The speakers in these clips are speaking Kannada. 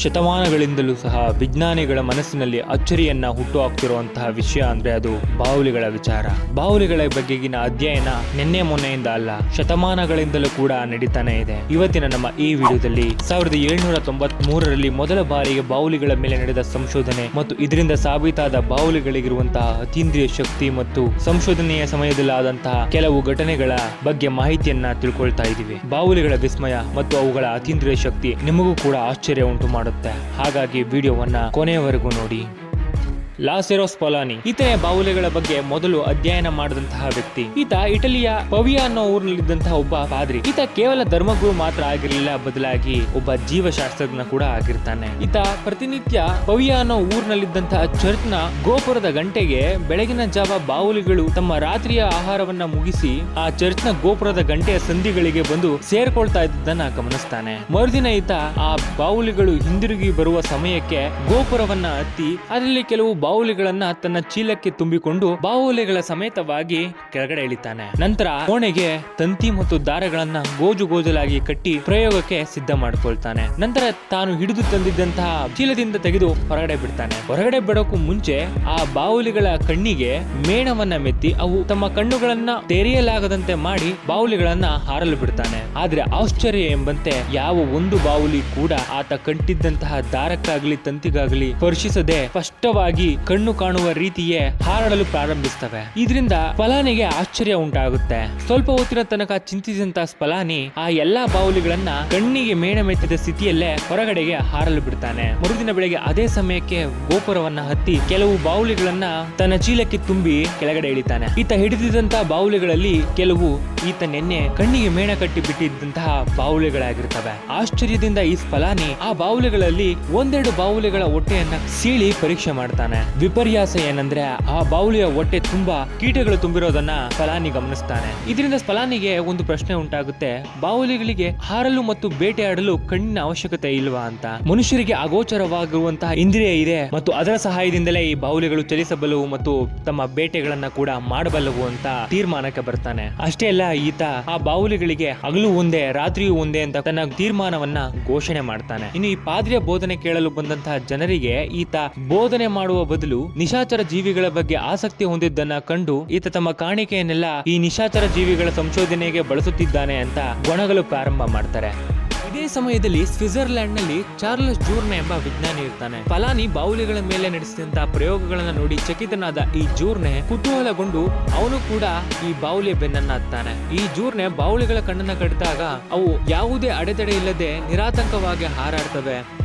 ಶತಮಾನಗಳಿಂದಲೂ ಸಹ ವಿಜ್ಞಾನಿಗಳ ಮನಸ್ಸಿನಲ್ಲಿ ಅಚ್ಚರಿಯನ್ನ ಹುಟ್ಟುಹಾಕ್ತಿರುವಂತಹ ವಿಷಯ ಅಂದ್ರೆ ಅದು ಬಾವುಲಿಗಳ ವಿಚಾರ. ಬಾವುಲಿಗಳ ಬಗೆಗಿನ ಅಧ್ಯಯನ ನಿನ್ನೆ ಮೊನ್ನೆಯಿಂದ ಅಲ್ಲ, ಶತಮಾನಗಳಿಂದಲೂ ಕೂಡ ನಡೀತಾನೆ ಇದೆ. ಇವತ್ತಿನ ನಮ್ಮ ಈ ವಿಡಿಯೋದಲ್ಲಿ 1793ರಲ್ಲಿ ಮೊದಲ ಬಾರಿಗೆ ಬಾವುಲಿಗಳ ಮೇಲೆ ನಡೆದ ಸಂಶೋಧನೆ ಮತ್ತು ಇದರಿಂದ ಸಾಬೀತಾದ ಬಾವುಲಿಗಳಿಗಿರುವಂತಹ ಅತೀಂದ್ರಿಯ ಶಕ್ತಿ ಮತ್ತು ಸಂಶೋಧನೆಯ ಸಮಯದಲ್ಲಿ ಆದಂತಹ ಕೆಲವು ಘಟನೆಗಳ ಬಗ್ಗೆ ಮಾಹಿತಿಯನ್ನ ತಿಳ್ಕೊಳ್ತಾ ಇದ್ದೀವಿ. ಬಾವುಲಿಗಳ ವಿಸ್ಮಯ ಮತ್ತು ಅವುಗಳ ಅತೀಂದ್ರಿಯ ಶಕ್ತಿ ನಿಮಗೂ ಕೂಡ ಆಶ್ಚರ್ಯ ಉಂಟು ಮಾಡುತ್ತೆ. ಹಾಗಾಗಿ ವಿಡಿಯೋವನ್ನ ಕೊನೆಯವರೆಗೂ ನೋಡಿ. ಲಾಸೆರೋ ಸ್ಪಲಾನಿ ಈತನೇ ಬಾವುಲಿಗಳ ಬಗ್ಗೆ ಮೊದಲು ಅಧ್ಯಯನ ಮಾಡಿದಂತಹ ವ್ಯಕ್ತಿ. ಈತ ಇಟಲಿಯ ಪವಿಯಾ ಅನ್ನೋ ಊರಿನಲ್ಲಿದ್ದಂತಹ ಒಬ್ಬ ಪಾದ್ರಿ. ಈತ ಕೇವಲ ಧರ್ಮಗುರು ಮಾತ್ರ ಆಗಿರಲಿಲ್ಲ, ಬದಲಾಗಿ ಒಬ್ಬ ಜೀವಶಾಸ್ತ್ರಜ್ಞ ಕೂಡ ಆಗಿರ್ತಾನೆ. ಈತ ಪ್ರತಿನಿತ್ಯ ಪವಿಯಾ ಅನ್ನೋ ಊರಿನಲ್ಲಿದ್ದಂತಹ ಚರ್ಚ್ ನ ಗೋಪುರದ ಗಂಟೆಗೆ ಬೆಳಗಿನ ಜಾವ ಬಾವುಲಿಗಳು ತಮ್ಮ ರಾತ್ರಿಯ ಆಹಾರವನ್ನ ಮುಗಿಸಿ ಆ ಚರ್ಚ್ ನ ಗೋಪುರದ ಗಂಟೆಯ ಸಂಧಿಗಳಿಗೆ ಬಂದು ಸೇರ್ಕೊಳ್ತಾ ಇದ್ದದನ್ನ ಗಮನಿಸ್ತಾನೆ. ಮರುದಿನ ಈತ ಆ ಬಾವುಲಿಗಳು ಹಿಂದಿರುಗಿ ಬರುವ ಸಮಯಕ್ಕೆ ಗೋಪುರವನ್ನ ಹತ್ತಿ ಅದರಲ್ಲಿ ಕೆಲವು ಬಾವುಲಿಗಳನ್ನ ತನ್ನ ಚೀಲಕ್ಕೆ ತುಂಬಿಕೊಂಡು ಬಾವುಲಿಗಳ ಸಮೇತವಾಗಿ ಕೆಳಗಡೆ ಇಳಿತಾನೆ. ನಂತರ ಕೋಣೆಗೆ ತಂತಿ ಮತ್ತು ದಾರಗಳನ್ನ ಗೋಜಲಾಗಿ ಕಟ್ಟಿ ಪ್ರಯೋಗಕ್ಕೆ ಸಿದ್ಧ ಮಾಡಿಕೊಳ್ತಾನೆ. ನಂತರ ತಾನು ಹಿಡಿದು ತಂದಿದ್ದಂತಹ ಚೀಲದಿಂದ ತೆಗೆದು ಹೊರಗಡೆ ಬಿಡ್ತಾನೆ. ಹೊರಗಡೆ ಬಿಡೋಕು ಮುಂಚೆ ಆ ಬಾವುಲಿಗಳ ಕಣ್ಣಿಗೆ ಮೇಣವನ್ನ ಮೆತ್ತಿ ಅವು ತಮ್ಮ ಕಣ್ಣುಗಳನ್ನ ತೆರೆಯಲಾಗದಂತೆ ಮಾಡಿ ಬಾವುಲಿಗಳನ್ನ ಹಾರಲು ಬಿಡ್ತಾನೆ. ಆದ್ರೆ ಆಶ್ಚರ್ಯ ಎಂಬಂತೆ ಯಾವ ಒಂದು ಬಾವುಲಿ ಕೂಡ ಆತ ಕಟ್ಟಿದ್ದಂತಹ ದಾರಕ್ಕಾಗ್ಲಿ ತಂತಿಗಾಗ್ಲಿ ಸ್ಪರ್ಶಿಸದೆ ಸ್ಪಷ್ಟವಾಗಿ ಕಣ್ಣು ಕಾಣುವ ರೀತಿಯೇ ಹಾರಾಡಲು ಪ್ರಾರಂಭಿಸ್ತವೆ. ಇದರಿಂದ ಸ್ಪಲಾನಿಗೆ ಆಶ್ಚರ್ಯ ಉಂಟಾಗುತ್ತೆ. ಸ್ವಲ್ಪ ಹೊತ್ತಿನ ತನಕ ಚಿಂತಿಸಿದಂತಹ ಸ್ಪಲಾನಿ ಆ ಎಲ್ಲಾ ಬಾವುಲಿಗಳನ್ನ ಕಣ್ಣಿಗೆ ಮೇಣ ಮೆತ್ತಿದ ಸ್ಥಿತಿಯಲ್ಲೇ ಹೊರಗಡೆಗೆ ಹಾರಲು ಬಿಡ್ತಾನೆ. ಮರುದಿನ ಬೆಳಗ್ಗೆ ಅದೇ ಸಮಯಕ್ಕೆ ಗೋಪುರವನ್ನ ಹತ್ತಿ ಕೆಲವು ಬಾವುಲಿಗಳನ್ನ ತನ್ನ ಚೀಲಕ್ಕೆ ತುಂಬಿ ಕೆಳಗಡೆ ಇಳಿತಾನೆ. ಈತ ಹಿಡಿದಿದ್ದಂತಹ ಬಾವುಲಿಗಳಲ್ಲಿ ಕೆಲವು ಈತ ನಿನ್ನೆ ಕಣ್ಣಿಗೆ ಮೇಣ ಕಟ್ಟಿ ಬಿಟ್ಟಿದ್ದಂತಹ ಬಾವುಲಿಗಳಾಗಿರ್ತವೆ. ಆಶ್ಚರ್ಯದಿಂದ ಈ ಸ್ಪಲಾನಿ ಆ ಬಾವುಲಿಗಳಲ್ಲಿ ಒಂದೆರಡು ಬಾವುಲಿಗಳ ಹೊಟ್ಟೆಯನ್ನ ಸೀಳಿ ಪರೀಕ್ಷೆ ಮಾಡ್ತಾನೆ. ವಿಪರ್ಯಾಸ ಏನಂದ್ರೆ ಆ ಬಾವುಲಿಯ ಹೊಟ್ಟೆ ತುಂಬಾ ಕೀಟಗಳು ತುಂಬಿರೋದನ್ನ ಸ್ಪಲಾನಿ ಗಮನಿಸ್ತಾನೆ. ಇದರಿಂದ ಸ್ಪಲಾನಿಗೆ ಒಂದು ಪ್ರಶ್ನೆ ಉಂಟಾಗುತ್ತೆ, ಬಾವುಲಿಗಳಿಗೆ ಹಾರಲು ಮತ್ತು ಬೇಟೆಯಾಡಲು ಕಣ್ಣಿನ ಅವಶ್ಯಕತೆ ಇಲ್ವಾ ಅಂತ. ಮನುಷ್ಯರಿಗೆ ಅಗೋಚರವಾಗಿರುವಂತಹ ಇಂದ್ರಿಯ ಇದೆ ಮತ್ತು ಅದರ ಸಹಾಯದಿಂದಲೇ ಈ ಬಾವುಲಿಗಳು ಚಲಿಸಬಲ್ಲವು ಮತ್ತು ತಮ್ಮ ಬೇಟೆಗಳನ್ನ ಕೂಡ ಮಾಡಬಲ್ಲವು ಅಂತ ತೀರ್ಮಾನಕ್ಕೆ ಬರ್ತಾನೆ. ಅಷ್ಟೇ ಅಲ್ಲ, ಈತ ಆ ಬಾವುಲಿಗಳಿಗೆ ಹಗಲು ಒಂದೇ ರಾತ್ರಿಯೂ ಒಂದೇ ಅಂತ ತನ್ನ ತೀರ್ಮಾನವನ್ನ ಘೋಷಣೆ ಮಾಡ್ತಾನೆ. ಇನ್ನು ಈ ಪಾದ್ರಿಯ ಬೋಧನೆ ಕೇಳಲು ಬಂದಂತಹ ಜನರಿಗೆ ಈತ ಬೋಧನೆ ಮಾಡುವ ಬದಲು ನಿಶಾಚರ ಜೀವಿಗಳ ಬಗ್ಗೆ ಆಸಕ್ತಿ ಹೊಂದಿದ್ದನ್ನ ಕಂಡು ಈತ ತಮ್ಮ ಕಾಣಿಕೆಯನ್ನೆಲ್ಲ ಈ ನಿಶಾಚರ ಜೀವಿಗಳ ಸಂಶೋಧನೆಗೆ ಬಳಸುತ್ತಿದ್ದಾನೆ ಅಂತ ಗೊಣಗಲು ಪ್ರಾರಂಭ ಮಾಡ್ತಾರೆ. ಇದೇ ಸಮಯದಲ್ಲಿ ಸ್ವಿಟ್ಜರ್ಲ್ಯಾಂಡ್ ನಲ್ಲಿ ಚಾರ್ಲ್ಸ್ ಜೂರ್ನೆ ಎಂಬ ವಿಜ್ಞಾನಿ ಇರ್ತಾನೆ. ಸ್ಪಲಾನಿ ಬಾವುಲಿಗಳ ಮೇಲೆ ನಡೆಸಿದಂತಹ ಪ್ರಯೋಗಗಳನ್ನ ನೋಡಿ ಚಕಿತನಾದ ಈ ಜೂರ್ನೆ ಕುತೂಹಲಗೊಂಡು ಅವನು ಕೂಡ ಈ ಬಾವುಲಿಯ ಬೆನ್ನನ್ನ ಹತ್ತಾನೆ. ಈ ಜೂರ್ನೆ ಬಾವುಲಿಗಳ ಕಣ್ಣನ್ನ ಕಟ್ಟಿದಾಗ ಅವು ಯಾವುದೇ ಅಡೆತಡೆ ಇಲ್ಲದೆ ನಿರಾತಂಕವಾಗಿ ಹಾರಾಡ್ತವೆ.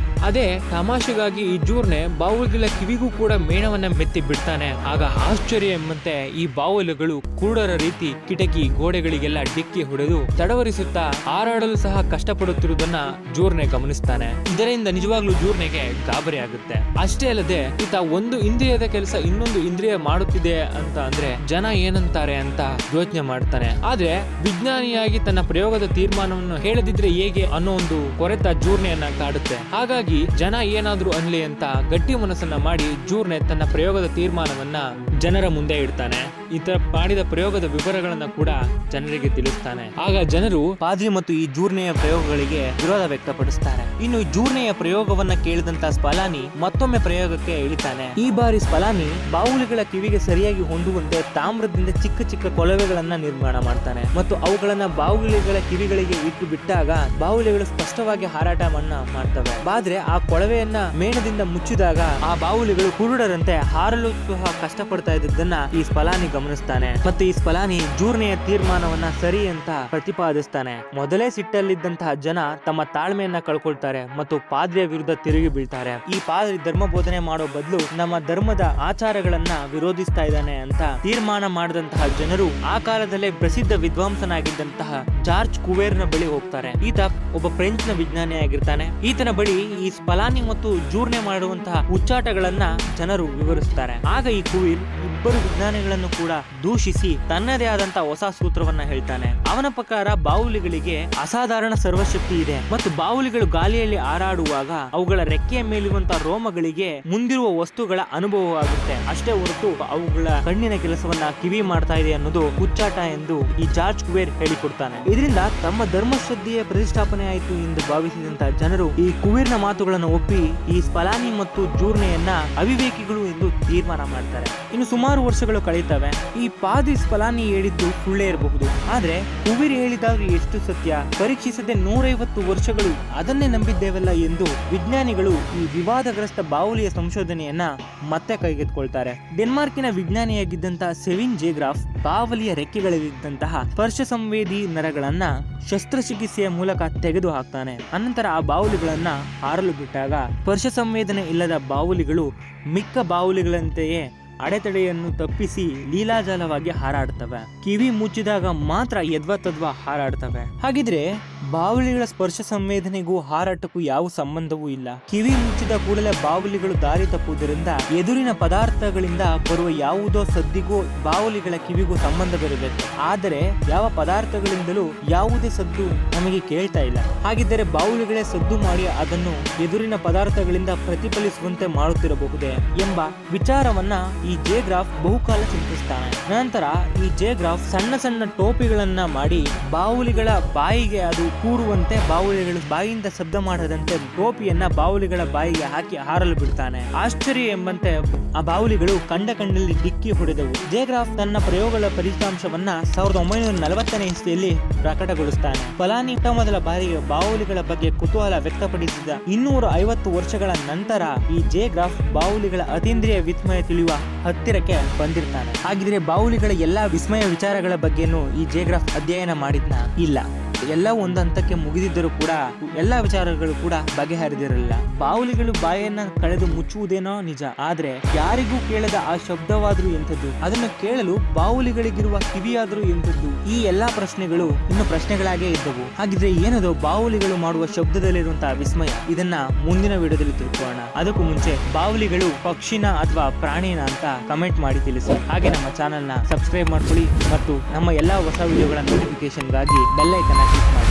ಅದೇ ತಮಾಷೆಗಾಗಿ ಈ ಜೂರ್ನೆ ಬಾವುಲಿಗಳ ಕಿವಿಗೂ ಕೂಡ ಮೇಣವನ್ನ ಮೆತ್ತಿ ಬಿಡ್ತಾನೆ. ಆಗ ಆಶ್ಚರ್ಯ ಎಂಬಂತೆ ಈ ಬಾವುಲಿಗಳು ಕುರುಡರ ರೀತಿ ಕಿಟಕಿ ಗೋಡೆಗಳಿಗೆಲ್ಲ ಡಿಕ್ಕಿ ಹೊಡೆದು ತಡವರಿಸುತ್ತಾ ಹಾರಾಡಲು ಸಹ ಕಷ್ಟಪಡುತ್ತಿರುವುದನ್ನ ಜೂರ್ನೆ ಗಮನಿಸ್ತಾನೆ. ಇದರಿಂದ ನಿಜವಾಗ್ಲೂ ಜೂರ್ನೆಗೆ ಗಾಬರಿ ಆಗುತ್ತೆ. ಅಷ್ಟೇ ಅಲ್ಲದೆ ಈತ ಒಂದು ಇಂದ್ರಿಯದ ಕೆಲಸ ಇನ್ನೊಂದು ಇಂದ್ರಿಯ ಮಾಡುತ್ತಿದೆ ಅಂತ ಅಂದ್ರೆ ಜನ ಏನಂತಾರೆ ಅಂತ ಯೋಚನೆ ಮಾಡ್ತಾನೆ. ಆದ್ರೆ ವಿಜ್ಞಾನಿಯಾಗಿ ತನ್ನ ಪ್ರಯೋಗದ ತೀರ್ಮಾನವನ್ನು ಹೇಳದಿದ್ರೆ ಹೇಗೆ ಅನ್ನೋ ಒಂದು ಕೊರೆತ ಜೂರ್ನೆಯನ್ನ ಕಾಡುತ್ತೆ. ಹಾಗಾಗಿ ಜನ ಏನಾದ್ರೂ ಅನ್ಲಿ ಅಂತ ಗಟ್ಟಿ ಮನಸ್ಸನ್ನ ಮಾಡಿ ಜೂರ್ನೆ ತನ್ನ ಪ್ರಯೋಗದ ತೀರ್ಮಾನವನ್ನ ಜನರ ಮುಂದೆ ಇಡ್ತಾನೆ. ಈತ ಮಾಡಿದ ಪ್ರಯೋಗದ ವಿವರಗಳನ್ನ ಕೂಡ ಜನರಿಗೆ ತಿಳಿಸ್ತಾನೆ. ಆಗ ಜನರು ಪಾದ್ರಿ ಮತ್ತು ಈ ಜೂರ್ನೆಯ ಪ್ರಯೋಗಗಳಿಗೆ ವಿರೋಧ ವ್ಯಕ್ತಪಡಿಸ್ತಾರೆ. ಇನ್ನು ಜೂರ್ನೆಯ ಪ್ರಯೋಗವನ್ನ ಕೇಳಿದಂತ ಸ್ಪಲಾನಿ ಮತ್ತೊಮ್ಮೆ ಪ್ರಯೋಗಕ್ಕೆ ಇಳಿತಾನೆ. ಈ ಬಾರಿ ಸ್ಪಲಾನಿ ಬಾವುಲಿಗಳ ಕಿವಿಗೆ ಸರಿಯಾಗಿ ಹೊಂದುವಂತೆ ತಾಮ್ರದಿಂದ ಚಿಕ್ಕ ಚಿಕ್ಕ ಕೊಳವೆಗಳನ್ನ ನಿರ್ಮಾಣ ಮಾಡ್ತಾನೆ ಮತ್ತು ಅವುಗಳನ್ನ ಬಾವುಲಿಗಳ ಕಿವಿಗಳಿಗೆ ಇಟ್ಟು ಬಿಟ್ಟಾಗ ಬಾವುಲಿಗಳು ಸ್ಪಷ್ಟವಾಗಿ ಹಾರಾಟವನ್ನ ಮಾಡ್ತವೆ. ಆದ್ರೆ ಆ ಕೊಳವೆಯನ್ನ ಮೇಣದಿಂದ ಮುಚ್ಚಿದಾಗ ಆ ಬಾವುಲಿಗಳು ಕುರುಡರಂತೆ ಹಾರಲು ಸಹ ಕಷ್ಟಪಡ್ತಾ ಇದ್ದದನ್ನ ಈ ಸ್ಪಲಾನಿ ಗಮನಿಸ್ತಾನೆ. ಮತ್ತೆ ಈ ಸ್ಪಲಾನಿ ಜೂರ್ನೆಯ ತೀರ್ಮಾನವನ್ನ ಸರಿ ಅಂತ ಪ್ರತಿಪಾದಿಸ್ತಾನೆ. ಮೊದಲೇ ಸಿಟ್ಟಲ್ಲಿದ್ದಂತಹ ಜನ ತಮ್ಮ ತಾಳ್ಮೆಯನ್ನ ಕಳ್ಕೊಳ್ತಾರೆ ಮತ್ತು ಪಾದ್ರಿಯ ವಿರುದ್ಧ ತಿರುಗಿ ಬೀಳ್ತಾರೆ. ಈ ಪಾದ್ರಿ ಧರ್ಮ ಬೋಧನೆ ಮಾಡೋ ಬದಲು ನಮ್ಮ ಧರ್ಮದ ಆಚಾರಗಳನ್ನ ವಿರೋಧಿಸ್ತಾ ಇದ್ದಾನೆ ಅಂತ ತೀರ್ಮಾನ ಮಾಡಿದಂತಹ ಜನರು ಆ ಕಾಲದಲ್ಲೇ ಪ್ರಸಿದ್ಧ ವಿದ್ವಾಂಸನಾಗಿದ್ದಂತಹ ಜಾರ್ಜ್ ಕುವೇರ್ನ ಬಳಿ ಹೋಗ್ತಾರೆ. ಈತ ಒಬ್ಬ ಫ್ರೆಂಚ್ ನ ವಿಜ್ಞಾನಿ ಆಗಿರ್ತಾನೆ. ಈತನ ಬಳಿ ಈ ಸ್ಪಲಾನಿ ಮತ್ತು ಜೂರ್ನೆ ಮಾಡುವಂತಹ ಉಚ್ಚಾಟಗಳನ್ನ ಜನರು ವಿವರಿಸ್ತಾರೆ. ಆಗ ಈ ಕುವೀರ್ ಈ ಇಬ್ಬರು ವಿಜ್ಞಾನಿಗಳನ್ನು ಕೂಡ ದೂಷಿಸಿ ತನ್ನದೇ ಆದಂತಹ ಹೊಸ ಸೂತ್ರವನ್ನ ಹೇಳ್ತಾನೆ. ಅವನ ಪ್ರಕಾರ ಬಾವುಲಿಗಳಿಗೆ ಅಸಾಧಾರಣ ಸರ್ವಶಕ್ತಿ ಇದೆ ಮತ್ತು ಬಾವುಲಿಗಳು ಗಾಳಿಯಲ್ಲಿ ಹಾರಾಡುವಾಗ ಅವುಗಳ ರೆಕ್ಕೆಯ ಮೇಲಿರುವಂತಹ ರೋಮಗಳಿಗೆ ಮುಂದಿರುವ ವಸ್ತುಗಳ ಅನುಭವವಾಗುತ್ತೆ. ಅಷ್ಟೇ ಹೊರತು ಅವುಗಳ ಕಣ್ಣಿನ ಕೆಲಸವನ್ನ ಕಿವಿ ಮಾಡ್ತಾ ಇದೆ ಅನ್ನೋದು ಹುಚ್ಚಾಟ ಎಂದು ಈ ಜಾರ್ಜ್ ಕುವೇರ್ ಹೇಳಿಕೊಡ್ತಾನೆ. ಇದರಿಂದ ತಮ್ಮ ಧರ್ಮಶ್ರದ್ಧೆಯ ಪ್ರತಿಷ್ಠಾಪನೆ ಆಯಿತು ಎಂದು ಭಾವಿಸಿದಂತಹ ಜನರು ಈ ಕುವೇರ್ನ ಮಾತುಗಳನ್ನು ಒಪ್ಪಿ ಈ ಸ್ಪಲಾನಿ ಮತ್ತು ಜೂರ್ನೆಯನ್ನ ಅವಿವೇಕಿಗಳು ಎಂದು ತೀರ್ಮಾನ ಮಾಡ್ತಾರೆ. ಇನ್ನು ಸುಮಾರು ವರ್ಷಗಳು ಕಳೆಯುತ್ತವೆ. ಈ ಪಾದಿ ಸ್ಪಲಾನಿ ಹೇಳಿದ್ದು ಸುಳ್ಳೇ ಇರಬಹುದು, ಆದ್ರೆ ಕುವೇರ್ ಹೇಳಿದಾಗ ಎಷ್ಟು ಸತ್ಯ ಪರೀಕ್ಷಿಸದೆ 150 ವರ್ಷಗಳು ಅದನ್ನೇ ನಂಬಿದ್ದೇವಲ್ಲ ಎಂದು ವಿಜ್ಞಾನಿಗಳು ಈ ವಿವಾದಗ್ರಸ್ತ ಬಾವುಲಿಯ ಸಂಶೋಧನೆಯನ್ನ ಮತ್ತೆ ಕೈಗೆತ್ತಿಕೊಳ್ತಾರೆ. ಡೆನ್ಮಾರ್ಕಿನ ವಿಜ್ಞಾನಿಯಾಗಿದ್ದಂತಹ ಸೆವಿನ್ ಜೇಗ್ರಾಫ್ ಬಾವಲಿಯ ರೆಕ್ಕೆಗಳಲ್ಲಿದ್ದಂತಹ ಸ್ಪರ್ಶ ಸಂವೇದಿ ನರಗಳನ್ನ ಶಸ್ತ್ರಚಿಕಿತ್ಸೆಯ ಮೂಲಕ ತೆಗೆದು ಹಾಕ್ತಾನೆ. ಅನಂತರ ಆ ಬಾವುಲಿಗಳನ್ನ ಹಾರಲು ಬಿಟ್ಟಾಗ ಸ್ಪರ್ಶ ಸಂವೇದನೆ ಇಲ್ಲದ ಬಾವುಲಿಗಳು ಮಿಕ್ಕ ಬಾವುಲಿಗಳಂತೆಯೇ ಅಡೆತಡೆಯನ್ನು ತಪ್ಪಿಸಿ ಲೀಲಾಜಾಲವಾಗಿ ಹಾರಾಡ್ತವೆ. ಕಿವಿ ಮುಚ್ಚಿದಾಗ ಮಾತ್ರ ಯದ್ವಾತದ್ವಾ ಹಾರಾಡ್ತವೆ. ಹಾಗಿದ್ರೆ ಬಾವುಲಿಗಳ ಸ್ಪರ್ಶ ಸಂವೇದನೆಗೂ ಹಾರಾಟಕ್ಕೂ ಯಾವ ಸಂಬಂಧವೂ ಇಲ್ಲ. ಕಿವಿ ಮುಚ್ಚಿದ ಕೂಡಲೇ ಬಾವುಲಿಗಳು ದಾರಿ ತಪ್ಪುವುದರಿಂದ ಎದುರಿನ ಪದಾರ್ಥಗಳಿಂದ ಬರುವ ಯಾವುದೋ ಸದ್ದಿಗೂ ಬಾವುಲಿಗಳ ಕಿವಿಗೂ ಸಂಬಂಧವಿರಬೇಕು. ಆದರೆ ಯಾವ ಪದಾರ್ಥಗಳಿಂದಲೂ ಯಾವುದೇ ಸದ್ದು ನಮಗೆ ಕೇಳ್ತಾ ಇಲ್ಲ. ಹಾಗಿದ್ದರೆ ಬಾವುಲಿಗಳೇ ಸದ್ದು ಮಾಡಿ ಅದನ್ನು ಎದುರಿನ ಪದಾರ್ಥಗಳಿಂದ ಪ್ರತಿಫಲಿಸುವಂತೆ ಮಾಡುತ್ತಿರಬಹುದೇ ಎಂಬ ವಿಚಾರವನ್ನ ಈ ಜೇಗ್ರಾಫ್ ಬಹುಕಾಲ ಚಿಂತಿಸ್ತಾನೆ. ನಂತರ ಈ ಜೇಗ್ರಾಫ್ ಸಣ್ಣ ಸಣ್ಣ ಟೋಪಿಗಳನ್ನ ಮಾಡಿ ಬಾವುಲಿಗಳ ಬಾಯಿಗೆ ಅದು ಕೂರುವಂತೆ, ಬಾವುಲಿಗಳು ಬಾಯಿಯಿಂದ ಶಬ್ದ ಮಾಡದಂತೆ ಟೋಪಿಯನ್ನ ಬಾವುಲಿಗಳ ಬಾಯಿಗೆ ಹಾಕಿ ಹಾರಲು ಬಿಡ್ತಾನೆ. ಆಶ್ಚರ್ಯ ಎಂಬಂತೆ ಆ ಬಾವುಲಿಗಳು ಕಂಡಲ್ಲಿ ಡಿಕ್ಕಿ ಹೊಡೆದವು. ಜೇಗ್ರಾಫ್ ತನ್ನ ಪ್ರಯೋಗಗಳ ಫಲಿತಾಂಶವನ್ನ 1940ನೇ ಇಸ್ವಿಯಲ್ಲಿ ಪ್ರಕಟಗೊಳಿಸ್ತಾನೆ. ಫಲಾನಿ ಮೊದಲ ಬಾರಿಗೆ ಬಾವುಲಿಗಳ ಬಗ್ಗೆ ಕುತೂಹಲ ವ್ಯಕ್ತಪಡಿಸಿದ 250 ವರ್ಷಗಳ ನಂತರ ಈ ಜೇಗ್ರಾಫ್ ಬಾವುಲಿಗಳ ಅತೀಂದ್ರಿಯ ವಿಸ್ಮಯ ತಿಳಿಯುವ ಹತ್ತಿರಕ್ಕೆ ಬಂದಿರ್ತಾನೆ. ಹಾಗಿದ್ರೆ ಬಾವುಲಿಗಳ ಎಲ್ಲಾ ವಿಸ್ಮಯ ವಿಚಾರಗಳ ಬಗ್ಗೆನೂ ಈ ಜೇಗ್ರಾಫ್ ಅಧ್ಯಯನ ಮಾಡಿದ್ನ? ಇಲ್ಲ. ಎಲ್ಲ ಒಂದು ಹಂತಕ್ಕೆ ಮುಗಿದಿದ್ದರೂ ಕೂಡ ಎಲ್ಲಾ ವಿಚಾರಗಳು ಕೂಡ ಬಗೆಹರಿದಿರಲಿಲ್ಲ. ಬಾವುಲಿಗಳು ಬಾಯನ್ನ ಕಳೆದು ಮುಚ್ಚುವುದೇನೋ ನಿಜ, ಆದ್ರೆ ಯಾರಿಗೂ ಕೇಳದ ಆ ಶಬ್ದವಾದ್ರೂ ಎಂಥದ್ದು, ಅದನ್ನು ಕೇಳಲು ಬಾವುಲಿಗಳಿಗಿರುವ ಕಿವಿಯಾದ್ರೂ ಎಂಥದ್ದು, ಈ ಎಲ್ಲಾ ಪ್ರಶ್ನೆಗಳು ಇನ್ನು ಪ್ರಶ್ನೆಗಳಾಗೇ ಇದ್ದವು. ಹಾಗಿದ್ರೆ ಏನದು ಬಾವುಲಿಗಳು ಮಾಡುವ ಶಬ್ದದಲ್ಲಿರುವಂತಹ ವಿಸ್ಮಯ? ಇದನ್ನ ಮುಂದಿನ ವಿಡಿಯೋದಲ್ಲಿ ತಿಳ್ಕೊಳ್ಳೋಣ. ಅದಕ್ಕೂ ಮುಂಚೆ ಬಾವುಲಿಗಳು ಪಕ್ಷಿನ ಅಥವಾ ಪ್ರಾಣಿನ ಅಂತ ಕಮೆಂಟ್ ಮಾಡಿ ತಿಳಿಸಿ. ಹಾಗೆ ನಮ್ಮ ಚಾನೆಲ್ನ ಸಬ್ಸ್ಕ್ರೈಬ್ ಮಾಡ್ಕೊಳ್ಳಿ ಮತ್ತು ನಮ್ಮ ಎಲ್ಲಾ ಹೊಸ ವಿಡಿಯೋಗಳ ನೋಟಿಫಿಕೇಶನ್ಗಾಗಿ ಬೆಲ್ ಐಕಾನ್ ಕ್ಲಿಕ್ ಮಾಡಿ.